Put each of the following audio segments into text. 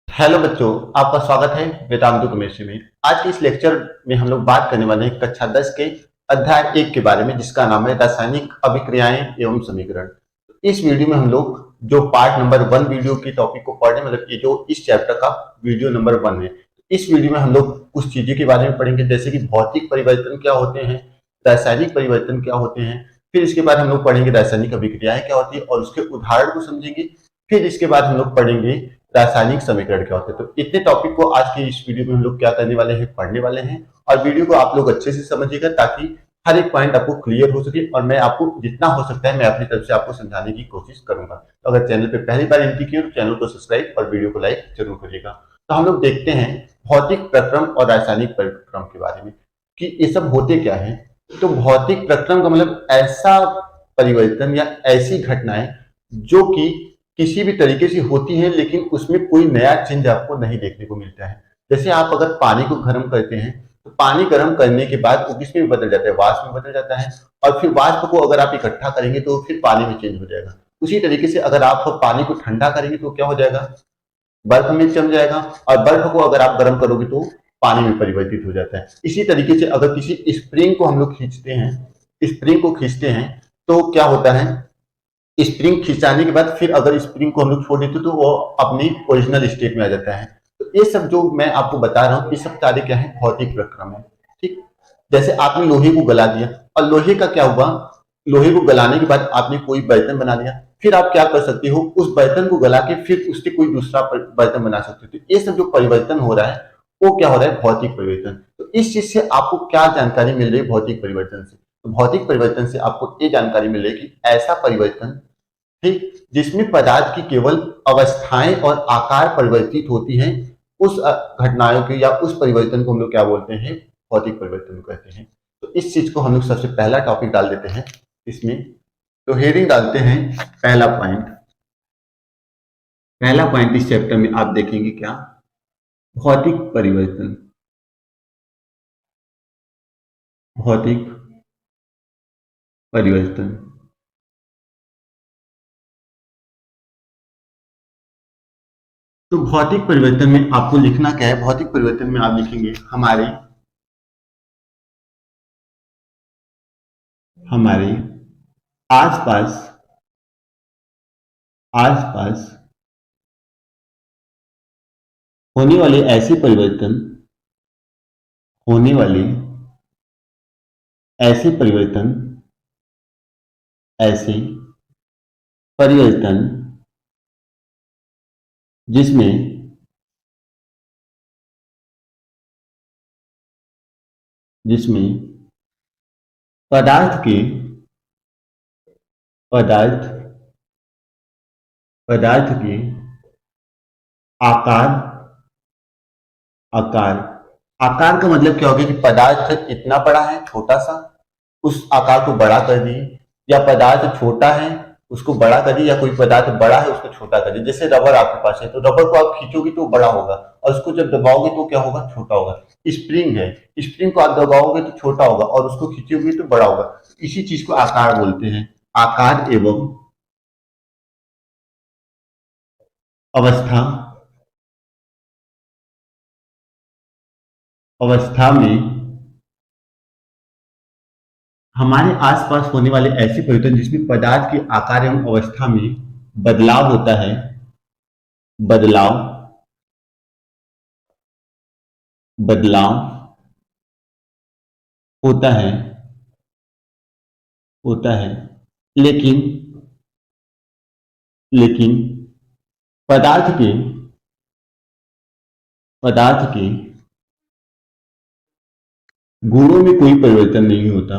Hello बच्चों, आपका स्वागत है वेदांतु केमिस्ट्री में। आज के इस लेक्चर में हम लोग बात करने वाले हैं कक्षा 10 के अध्याय 1 के बारे में, जिसका नाम है रासायनिक अभिक्रियाएं एवं समीकरण। इस वीडियो में हम लोग जो पार्ट नंबर 1 वीडियो की टॉपिक को पढ़ने, मतलब ये जो इस चैप्टर का वीडियो नंबर 1 है, इस वीडियो में हम लोग कुछ चीजें के बारे में पढ़ेंगे, जैसे कि भौतिक परिवर्तन क्या होते हैं, रासायनिक परिवर्तन क्या होते हैं। फिर इसके बाद हम लोग पढ़ेंगे रासायनिक अभिक्रियाएं क्या होती है और उसके उदाहरण को समझेंगे। फिर इसके बाद हम लोग पढ़ेंगे रासायनिक समीकरण क्या होते हैं। तो इतने टॉपिक को आज के इस वीडियो में हम लोग क्या करने वाले हैं, पढ़ने वाले हैं। और वीडियो को आप लोग अच्छे से समझिएगा ताकि हर एक पॉइंट आपको क्लियर हो सके, और मैं आपको जितना हो सकता है मैं अपनी तरफ से आपको समझाने की कोशिश करूंगा। तो अगर चैनल पे पहली बार एंट्री की हो तो चैनल को सब्सक्राइब और वीडियो को लाइक जरूर करिएगा। तो हम लोग देखते हैं भौतिक प्रक्रम और रासायनिक प्रक्रम के बारे में कि ये सब होते क्या है। तो भौतिक प्रक्रम का मतलब ऐसा परिवर्तन या ऐसी घटनाएं जो कि किसी भी तरीके से होती है, लेकिन उसमें कोई नया चेंज आपको नहीं देखने को मिलता है। जैसे आप अगर पानी को गर्म करते हैं तो पानी गर्म करने के बाद वो किसमें भी बदल जाता है, वाष्प में बदल जाता है। और फिर वाष्प को अगर आप इकट्ठा करेंगे तो फिर पानी में चेंज हो जाएगा। उसी तरीके से अगर आप पानी को ठंडा करेंगे तो क्या हो जाएगा, बर्फ में जम जाएगा। और बर्फ को अगर आप गर्म करोगे तो पानी में परिवर्तित हो जाता है। इसी तरीके से अगर किसी स्प्रिंग को हम लोग खींचते हैं, स्प्रिंग को खींचते हैं तो क्या होता है, स्प्रिंग खिंचाने के बाद फिर अगर स्प्रिंग को हम लोग छोड़ देते तो वो अपनी ओरिजिनल स्टेट में आ जाता है। तो ये सब जो मैं आपको बता रहा हूँ, ये सब सारे क्या है, भौतिक प्रक्रम है। ठीक, जैसे आपने लोहे को गला दिया और लोहे का क्या हुआ, लोहे को गलाने के बाद आपने कोई बर्तन बना लिया। फिर आप क्या कर सकते हो, उस बर्तन को गला के फिर उससे कोई दूसरा बर्तन बना सकते हो। तो ये सब जो परिवर्तन हो रहा है वो क्या हो रहा है, भौतिक परिवर्तन। तो इस चीज से आपको क्या जानकारी मिल रही है भौतिक परिवर्तन से, तो भौतिक परिवर्तन से आपको ये जानकारी मिल रही है कि ऐसा परिवर्तन, ठीक, जिसमें पदार्थ की केवल अवस्थाएं और आकार परिवर्तित होती हैं, उस घटनाओं के या उस परिवर्तन को हम लोग क्या बोलते हैं, भौतिक परिवर्तन कहते हैं। तो इस चीज को हम लोग सबसे पहला टॉपिक डाल देते हैं इसमें। तो हेडिंग डालते हैं पहला पॉइंट। पहला पॉइंट इस चैप्टर में आप देखेंगे क्या, भौतिक परिवर्तन। भौतिक परिवर्तन। तो भौतिक परिवर्तन में आपको लिखना क्या है, भौतिक परिवर्तन में आप लिखेंगे हमारे हमारे आसपास आसपास होने वाले ऐसे परिवर्तन, होने वाले ऐसे परिवर्तन ऐसे परिवर्तन जिसमें जिसमें पदार्थ के पदार्थ पदार्थ के आकार आकार आकार का मतलब क्या हो गया कि पदार्थ इतना बड़ा है, छोटा सा, उस आकार को बड़ा कर दिए। या पदार्थ छोटा है उसको बड़ा कर दिए, या कोई पदार्थ बड़ा है उसको छोटा कर दिए। जैसे रबर आपके पास है तो रबर को आप खींचोगे तो बड़ा होगा, और उसको जब दबाओगे तो क्या होगा, छोटा होगा। स्प्रिंग है, स्प्रिंग को आप दबाओगे तो छोटा होगा और उसको खींचोगे तो बड़ा होगा। इसी चीज को आकार बोलते हैं। आकार एवं अवस्था अवस्था में हमारे आसपास होने वाले ऐसे परिवर्तन जिसमें पदार्थ के आकार एवं अवस्था में बदलाव होता है, बदलाव बदलाव होता है होता है लेकिन लेकिन पदार्थ के पदार्थ के गुणों में कोई परिवर्तन नहीं होता।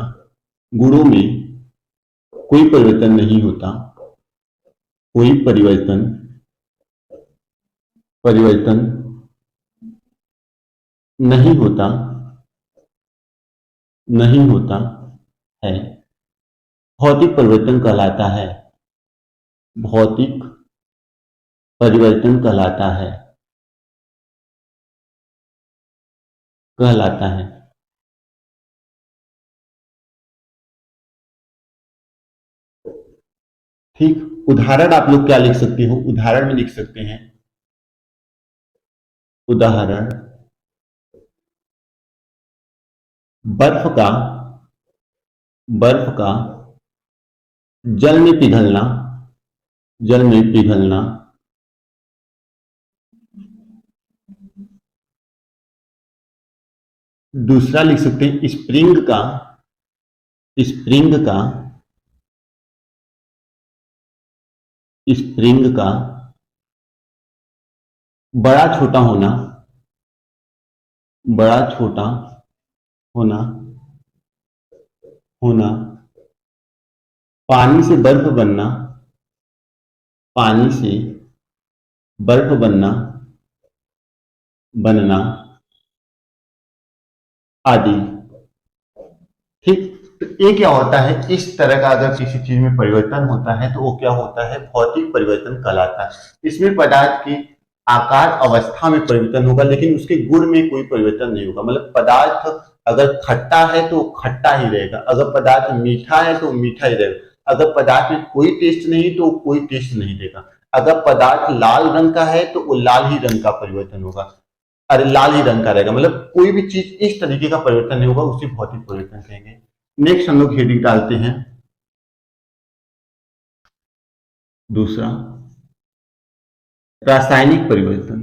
गुणों में कोई परिवर्तन नहीं होता। कोई परिवर्तन नहीं होता नहीं होता है। भौतिक परिवर्तन कहलाता है। भौतिक परिवर्तन कहलाता है। ठीक, उदाहरण आप लोग क्या लिख सकते हो, उदाहरण में लिख सकते हैं उदाहरण बर्फ का बर्फ का जल में पिघलना, जल में पिघलना। दूसरा लिख सकते हैं स्प्रिंग का, स्प्रिंग का, स्प्रिंग का बड़ा छोटा होना, बड़ा छोटा होना, होना। पानी से बर्फ बनना, पानी से बर्फ बनना, बनना आदि। ठीक। तो ये क्या होता है, इस तरह का अगर किसी चीज में परिवर्तन होता है तो वो क्या होता है, भौतिक परिवर्तन कहलाता है। इसमें पदार्थ की आकार अवस्था में परिवर्तन होगा लेकिन उसके गुण में कोई परिवर्तन नहीं होगा। मतलब पदार्थ अगर खट्टा है तो खट्टा ही रहेगा, अगर पदार्थ मीठा है तो मीठा ही रहेगा, अगर पदार्थ में कोई टेस्ट नहीं तो कोई टेस्ट नहीं देगा, अगर पदार्थ लाल रंग का है तो वो लाल ही रंग का परिवर्तन होगा, अरे लाल ही रंग का रहेगा। मतलब कोई भी चीज इस तरीके का परिवर्तन नहीं होगा, उसे भौतिक परिवर्तन कहेंगे। नेक्स्ट हम लोग हेडिंग डालते हैं दूसरा, रासायनिक परिवर्तन।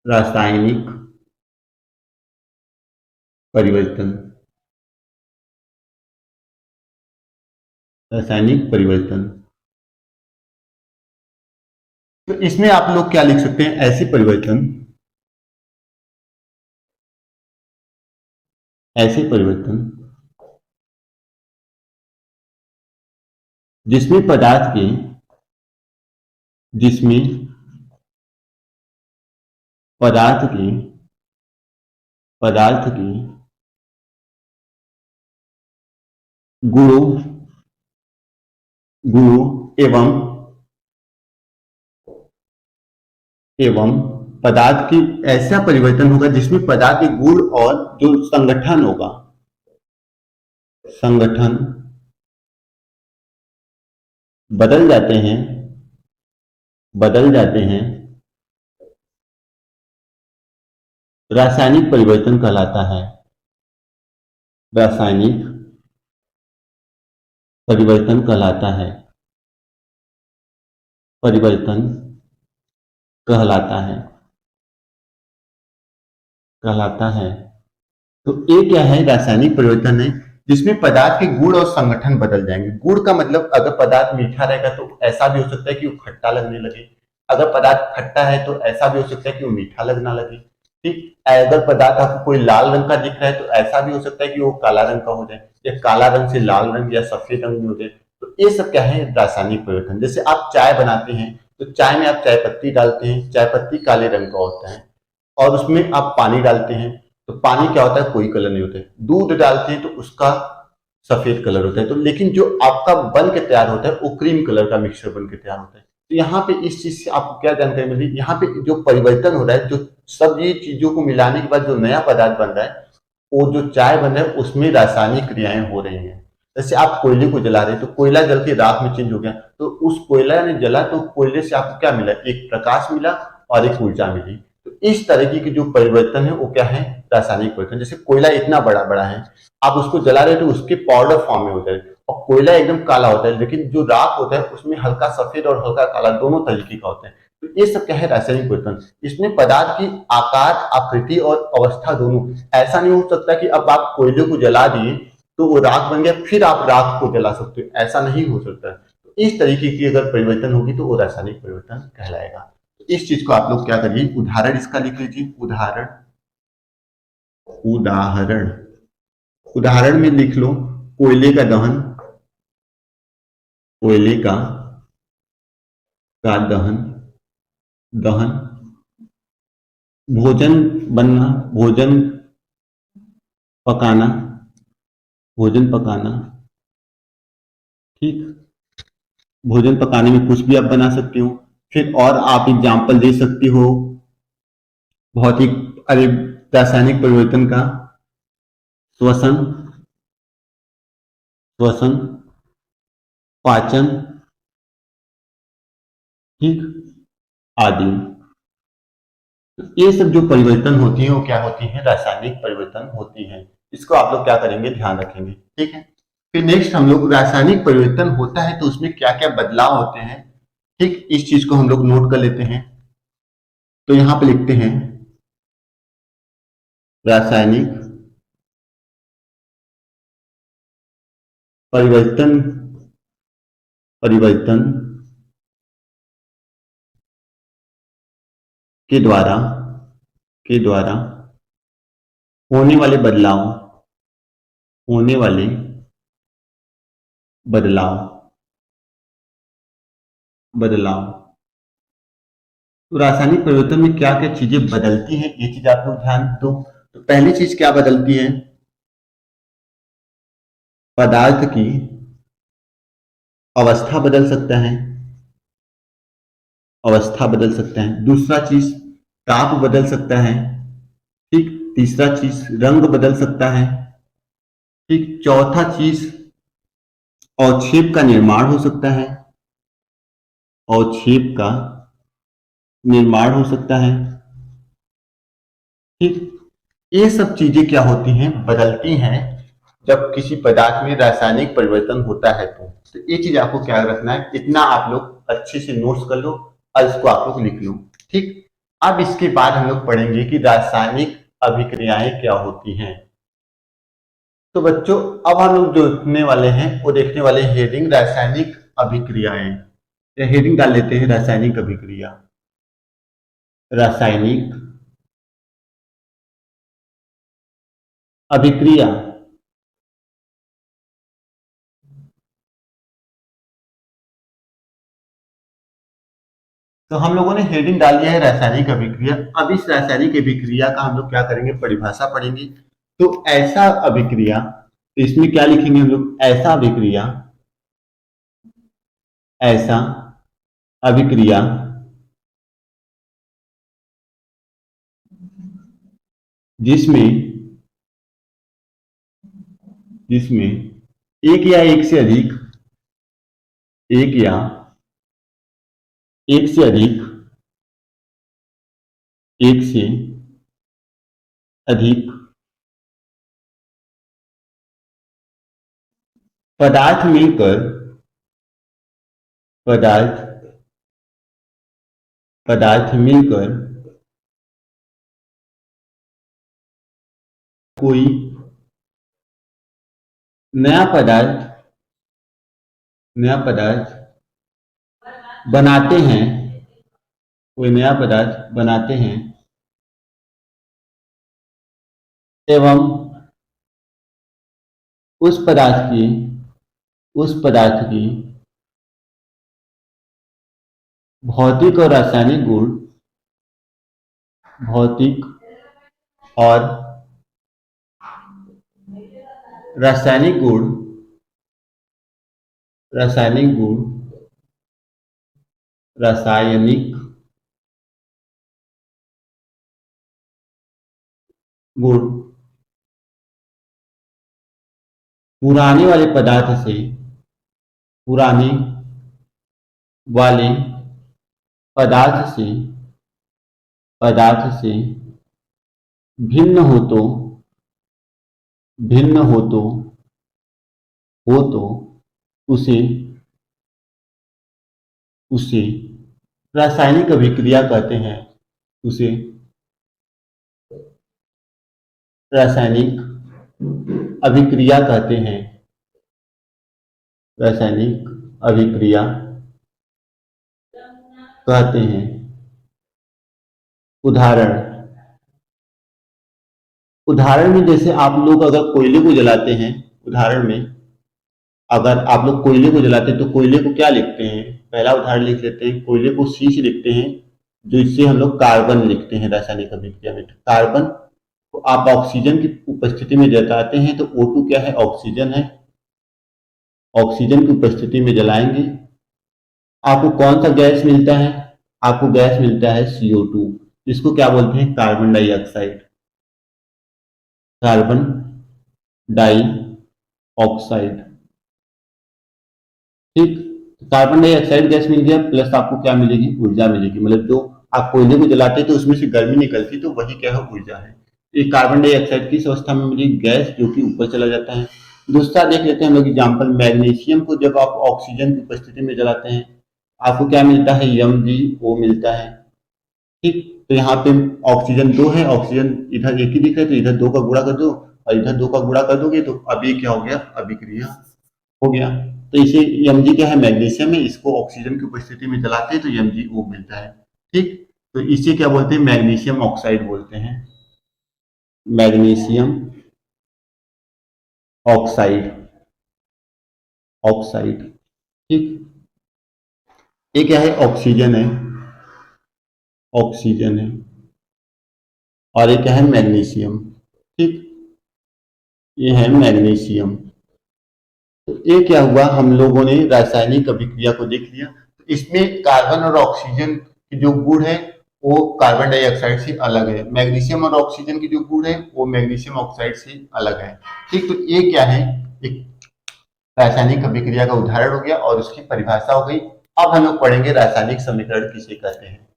रासायनिक परिवर्तन, रासायनिक परिवर्तन। तो इसमें आप लोग क्या लिख सकते हैं, ऐसे परिवर्तन, ऐसे परिवर्तन जिसमें पदार्थ के, जिसमें पदार्थ के, पदार्थ के गुणों, गुणों एवं, एवं पदार्थ की, ऐसा परिवर्तन होगा जिसमें पदार्थ के गुण और जो संगठन होगा, संगठन बदल जाते हैं, बदल जाते हैं, रासायनिक परिवर्तन कहलाता है। रासायनिक परिवर्तन कहलाता है, परिवर्तन कहलाता है, कहलाता है। तो ये क्या है, रासायनिक परिवर्तन है जिसमें पदार्थ के गुण और संगठन बदल जाएंगे। गुण का मतलब अगर पदार्थ मीठा रहेगा तो ऐसा भी हो सकता है कि वो खट्टा लगने लगे, अगर पदार्थ खट्टा है तो ऐसा भी हो सकता है कि वो मीठा लगना लगे। ठीक, अगर पदार्थ आपको कोई लाल रंग का दिख रहा है तो ऐसा भी हो सकता है कि वो काला रंग का हो जाए, या काला रंग से लाल रंग या सफेद रंग में हो जाए। तो ये सब क्या है, रासायनिक परिवर्तन। जैसे आप चाय बनाते हैं तो चाय में आप चाय पत्ती डालते हैं, चाय पत्ती काले रंग का होता है, और उसमें आप पानी डालते हैं तो पानी क्या होता है, कोई कलर नहीं होता है। दूध डालते हैं तो उसका सफेद कलर होता है। तो लेकिन जो आपका बन के तैयार होता है वो क्रीम कलर का मिक्सचर बन के तैयार होता है। तो यहाँ पे इस चीज से आपको क्या जानकारी मिल रही है, यहाँ पे जो परिवर्तन हो रहा है, जो सब ये चीजों को मिलाने के बाद जो नया पदार्थ बन रहा है, वो जो चाय बन रहा है उसमें रासायनिक क्रियाएं हो रही हैं। जैसे आप कोयले को जला रहे हैं तो कोयला जल के राख में चेंज हो गया, तो उस कोयला ने जला तो कोयले से आपको क्या मिला, एक प्रकाश मिला और एक ऊर्जा मिली। तो इस तरीके के जो परिवर्तन है वो क्या है, रासायनिक परिवर्तन। जैसे कोयला इतना बड़ा बड़ा है, आप उसको जला रहे हो तो उसके पाउडर फॉर्म में होता है, और कोयला एकदम काला होता है, लेकिन जो राख होता है उसमें हल्का सफेद और हल्का काला दोनों तरीके का होता है। तो ये सब क्या है, रासायनिक परिवर्तन। इसमें पदार्थ की आकार, आकृति और अवस्था दोनों। ऐसा नहीं हो सकता कि अब आप कोयले को जला दिए तो वो राख बन गया फिर आप राख को जला सकते हो, ऐसा नहीं हो सकता। तो इस तरीके की अगर परिवर्तन होगी तो वो रासायनिक परिवर्तन कहलाएगा। तो इस चीज को आप लोग क्या करिए, उदाहरण इसका लिख लीजिए। उदाहरण, उदाहरण, उदाहरण में लिख लो कोयले का दहन, कोयले का दहन, दहन, भोजन बनना, भोजन पकाना, भोजन पकाना। ठीक, भोजन पकाने में कुछ भी आप बना सकते हो। फिर और आप एग्जाम्पल दे सकते हो भौतिक, अरे रासायनिक परिवर्तन का, श्वसन, श्वसन, पाचन, ठीक, आदि। तो ये सब जो परिवर्तन होती है वो क्या होती है, रासायनिक परिवर्तन होती है। इसको आप लोग क्या करेंगे, ध्यान रखेंगे, ठीक है। फिर नेक्स्ट हम लोग रासायनिक परिवर्तन होता है तो उसमें क्या क्या बदलाव होते हैं, ठीक, इस चीज को हम लोग नोट कर लेते हैं। तो यहां पे लिखते हैं रासायनिक परिवर्तन, परिवर्तन के द्वारा, के द्वारा होने वाले बदलाव, होने वाले बदलाव, बदलाव। तो रासायनिक परिवर्तन में क्या क्या चीजें बदलती हैं, ये चीज आप लोग ध्यान दो। तो पहली चीज क्या बदलती है, पदार्थ की अवस्था बदल सकता है, अवस्था बदल सकता है। दूसरा चीज ताप बदल सकता है, ठीक। तीसरा चीज रंग बदल सकता है, ठीक। चौथा चीज अवक्षेप का निर्माण हो सकता है, अवक्षेप का निर्माण हो सकता है, ठीक। ये सब चीजें क्या होती हैं, बदलती हैं जब किसी पदार्थ में रासायनिक परिवर्तन होता है। तो ये चीज आपको क्या रखना है, इतना आप लोग अच्छे से नोट्स कर लो और इसको आप लोग लिख लो, ठीक। अब इसके बाद हम लोग पढ़ेंगे कि रासायनिक अभिक्रियाएं क्या होती हैं। तो बच्चों अब हम लोग जो देखने वाले हैं वो देखने वाले हेडिंग रासायनिक अभिक्रियाएं। हेडिंग डाल लेते हैं रासायनिक अभिक्रिया, रासायनिक अभिक्रिया। तो हम लोगों ने हेडिंग डाल दिया है रासायनिक अभिक्रिया। अब इस रासायनिक अभिक्रिया का हम लोग क्या करेंगे, परिभाषा पढ़ेंगे। तो ऐसा अभिक्रिया, तो इसमें क्या लिखेंगे हम लोग, ऐसा अभिक्रिया, ऐसा अभिक्रिया जिसमें, जिसमें एक या एक से अधिक, एक या एक से अधिक, एक से अधिक पदार्थ मिलकर, पदार्थ, पदार्थ मिलकर कोई नया पदार्थ, नया पदार्थ बनाते हैं, कोई नया पदार्थ बनाते हैं एवं उस पदार्थ की, उस पदार्थ की भौतिक और रासायनिक गुण, भौतिक और रासायनिक गुण, रासायनिक गुण, रासायनिक गुण पुराने वाले पदार्थ से, पुराने वाले पदार्थ से, पदार्थ से भिन्न हो तो, भिन्न हो तो उसे, उसे रासायनिक अभिक्रिया कहते हैं, उसे रासायनिक अभिक्रिया कहते हैं, रासायनिक अभिक्रिया कहते हैं। उदाहरण, उदाहरण में जैसे आप लोग अगर कोयले को जलाते हैं, उदाहरण में अगर आप लोग कोयले को जलाते हैं तो कोयले को क्या लिखते हैं, पहला उदाहरण लिख लेते हैं, कोयले को सी से लिखते हैं, जो इससे हम लोग कार्बन लिखते हैं रासायनिक अभिक्रिया में। कार्बन को आप ऑक्सीजन की उपस्थिति में जलाते हैं तो O2 क्या है, ऑक्सीजन है। ऑक्सीजन की उपस्थिति में जलाएंगे, आपको कौन सा गैस मिलता है, आपको गैस मिलता है CO2, इसको क्या बोलते हैं, carbon dioxide, carbon dioxide, ठीक। कार्बन डाइऑक्साइड गैस मिल गया, प्लस आपको क्या मिलेगी, ऊर्जा मिलेगी, मतलब जो आप कोयले को जलाते हैं तो उसमें से गर्मी निकलती, तो वही क्या है, ऊर्जा है। एक कार्बन डाइऑक्साइड किस अवस्था में मिली, गैस, जो कि ऊपर चला जाता है। दूसरा देख लेते हैं हम लोग एग्जाम्पल, मैग्नीशियम को जब आप ऑक्सीजन की उपस्थिति में जलाते हैं, आपको क्या मिलता है, MgO मिलता है। ठीक, तो यहाँ पे ऑक्सीजन 2 है, ऑक्सीजन इधर एक ही दिख रहा है, तो इधर 2 का गुणा कर दो और इधर 2 का गुणा कर दोगे तो अभी क्या हो गया, अभिक्रिया हो गया। तो इसे Mg क्या है, मैग्नीशियम है, इसको ऑक्सीजन की उपस्थिति में जलाते हैं तो MgO मिलता है। ठीक, तो इसे क्या बोलते हैं, मैग्नीशियम ऑक्साइड बोलते हैं, मैग्नीशियम ऑक्साइड, ऑक्साइड। ठीक, ये क्या है, ऑक्सीजन है, ऑक्सीजन है, और ये क्या है, मैग्नीशियम। ठीक, ये है मैग्नीशियम। तो ये क्या हुआ, हम लोगों ने रासायनिक अभिक्रिया को देख लिया। तो इसमें कार्बन और ऑक्सीजन की जो गुण है वो कार्बन डाइऑक्साइड से अलग है, मैग्नीशियम और ऑक्सीजन की जो गुण है वो मैग्नीशियम ऑक्साइड से अलग है। ठीक, तो ये क्या है, एक रासायनिक अभिक्रिया का उदाहरण हो गया और उसकी परिभाषा हो गई। अब हम लोग पढ़ेंगे रासायनिक समीकरण किसे कहते हैं।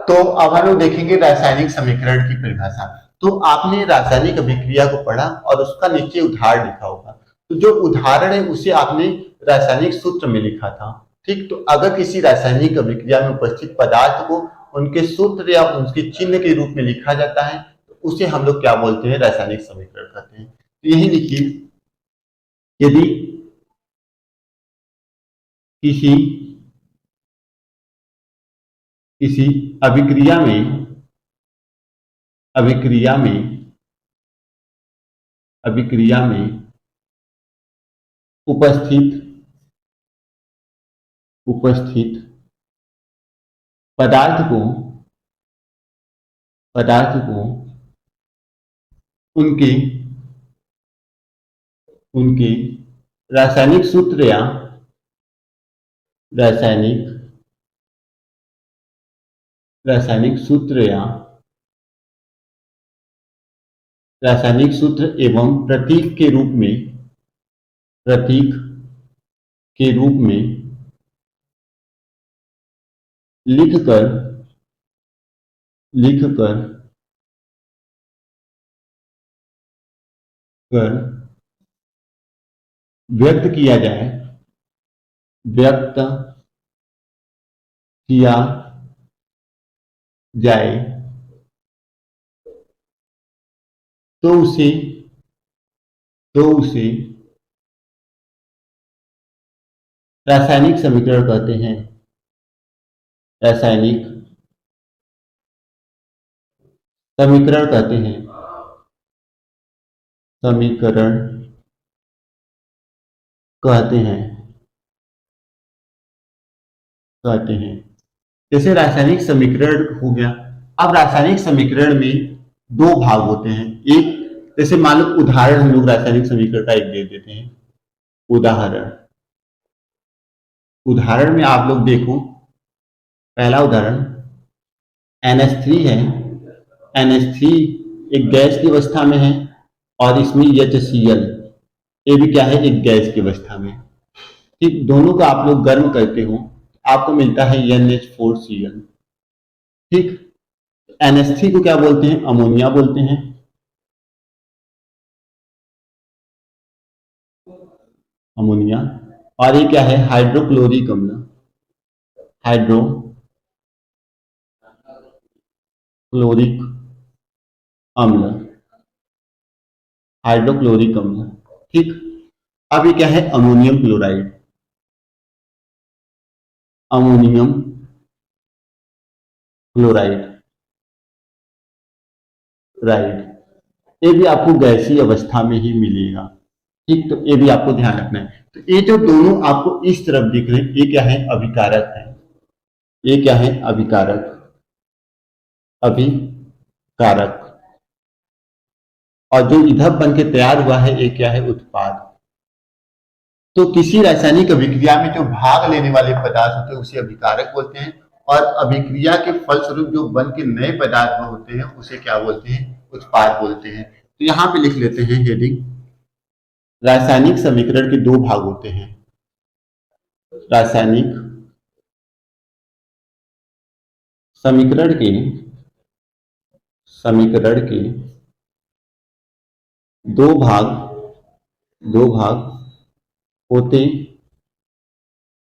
तो अब हम लोग देखेंगे रासायनिक समीकरण की परिभाषा। तो आपने रासायनिक अभिक्रिया को पढ़ा और उसका नीचे उदाहरण लिखा होगा, तो जो उदाहरण है उसे आपने रासायनिक सूत्र में लिखा था। ठीक, तो अगर किसी रासायनिक अभिक्रिया में उपस्थित पदार्थ को उनके सूत्र या उनके चिन्ह के रूप में लिखा जाता है तो उसे हम लोग क्या बोलते हैं, रासायनिक समीकरण कहते हैं। तो यही लिखिए, यदि किसी किसी अभिक्रिया में अभिक्रिया में अभिक्रिया में उपस्थित उपस्थित पदार्थ को उनके उनके रासायनिक सूत्र या रासायनिक रासायनिक सूत्र या रासायनिक सूत्र एवं प्रतीक के रूप में लिखकर लिखकर कर व्यक्त किया जाए व्यक्त किया जाए तो उसे रासायनिक समीकरण कहते हैं। रासायनिक समीकरण कहते हैं। समीकरण कहते हैं कहते हैं जैसे रासायनिक समीकरण हो गया। अब रासायनिक समीकरण में दो भाग होते हैं। एक, जैसे मान लो उदाहरण हम लोग रासायनिक समीकरण का एक दे देते हैं। उदाहरण उदाहरण में आप लोग देखो, पहला उदाहरण NH3 है। NH3 एक गैस की अवस्था में है और इसमें HCl, ये भी क्या है, एक गैस की अवस्था में। ठीक, दोनों को आप लोग गर्म करते हो, आपको मिलता है NH4Cl। ठीक, NH3 को क्या बोलते हैं, अमोनिया बोलते हैं। अमोनिया। और ये क्या है, हाइड्रोक्लोरिक अम्ल। हाइड्रोक्लोरिक अम्ल। हाइड्रोक्लोरिक अम्ल। ठीक, अब ये क्या है, ammonium chloride. Ammonium chloride ride, ये भी आपको गैसीय अवस्था में ही मिलेगा। ठीक, तो ये भी आपको ध्यान रखना है। तो ये जो दोनों आपको इस तरफ दिख रहे हैं, ये क्या है, अभिकारक है। ये क्या है, अभिकारक। अभिकारक। और जो इधर बन के तैयार हुआ है, ये क्या है, उत्पाद। तो किसी रासायनिक अभिक्रिया में जो भाग लेने वाले पदार्थ होते हैं उसे अभिकारक बोलते हैं, और अभिक्रिया के फलस्वरूप जो बन के नए पदार्थ होते हैं उसे क्या बोलते हैं, उत्पाद बोलते हैं। तो यहाँ पे लिख लेते हैं हेडिंग, रासायनिक समीकरण के दो भाग होते हैं। रासायनिक समीकरण के दो भाग होते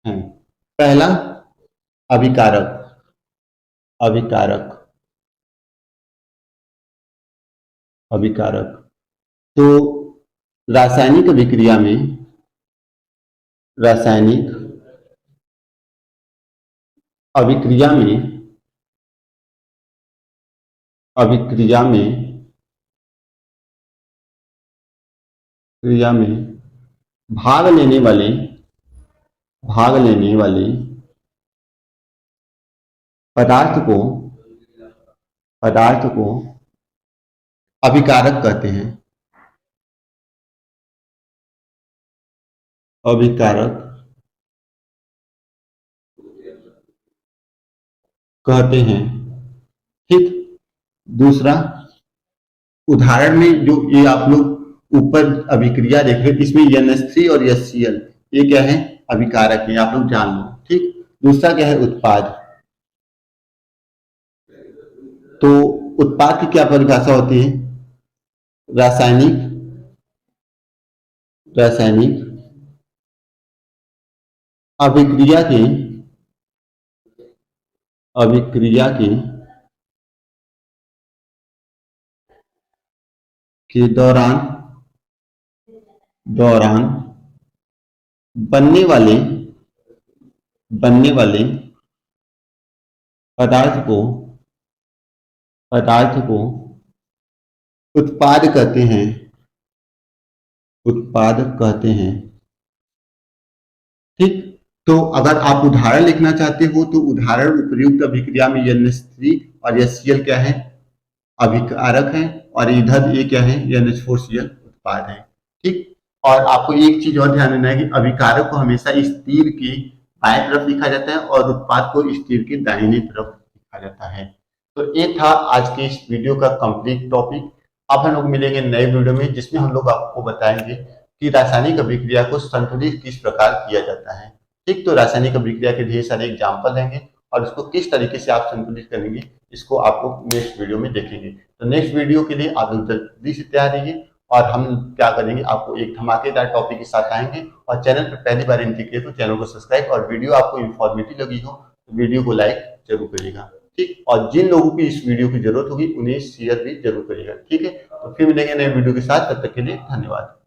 हैं। पहला अभिकारक अभिकारक तो रासायनिक अभिक्रिया में रासायनिक अभिक्रिया में क्रिया में भाग लेने वाले पदार्थ को अभिकारक कहते हैं। अभिकारक कहते हैं। ठीक। दूसरा, उदाहरण में जो ये आप लोग ऊपर अभिक्रिया देख रहे हैं, इसमें NH3 और HCl ये क्या है? अभिकारक है, आप लोग जान लो। ठीक। दूसरा क्या है? उत्पाद। तो उत्पाद की क्या परिभाषा होती है? रासायनिक अभिक्रिया के दौरान बनने वाले पदार्थ को उत्पाद कहते हैं। ठीक। तो अगर आप उदाहरण लिखना चाहते हो तो उदाहरण उपयुक्त अभिक्रिया में NH3 और HCl क्या है? अभिकारक है, और इधर ये क्या है? NH4Cl उत्पाद है। ठीक। और आपको एक चीज और ध्यान देना है कि अभिकारक को हमेशा इस तीर के बाएं तरफ लिखा जाता है और उत्पाद को इस तीर के दाहिने तरफ लिखा जाता है। तो ये था आज के इस वीडियो का कंप्लीट टॉपिक। अब हम लोग मिलेंगे नए वीडियो में, जिसमें हम लोग आपको बताएंगे कि रासायनिक अभिक्रिया को संतुलित किस प्रकार किया जाता है। ठीक। तो रासायनिक अभिक्रिया के ढेर सारे एग्जाम्पल देंगे और इसको किस तरीके से आप संतुलित करेंगे, इसको आप लोग नेक्स्ट वीडियो में देखेंगे। तो नेक्स्ट वीडियो के लिए आप लोग जल्दी से तैयार रहिए, और हम क्या करेंगे, आपको एक धमाकेदार टॉपिक के साथ आएंगे। और चैनल पर पहली बार एंट्री किए तो चैनल को सब्सक्राइब, और वीडियो आपको इन्फॉर्मेटिव लगी हो तो वीडियो को लाइक जरूर करिएगा। ठीक। और जिन लोगों की इस वीडियो की जरूरत होगी उन्हें शेयर भी जरूर करिएगा। ठीक है। तो फिर मिलेंगे नए वीडियो के साथ, तब तक के लिए धन्यवाद।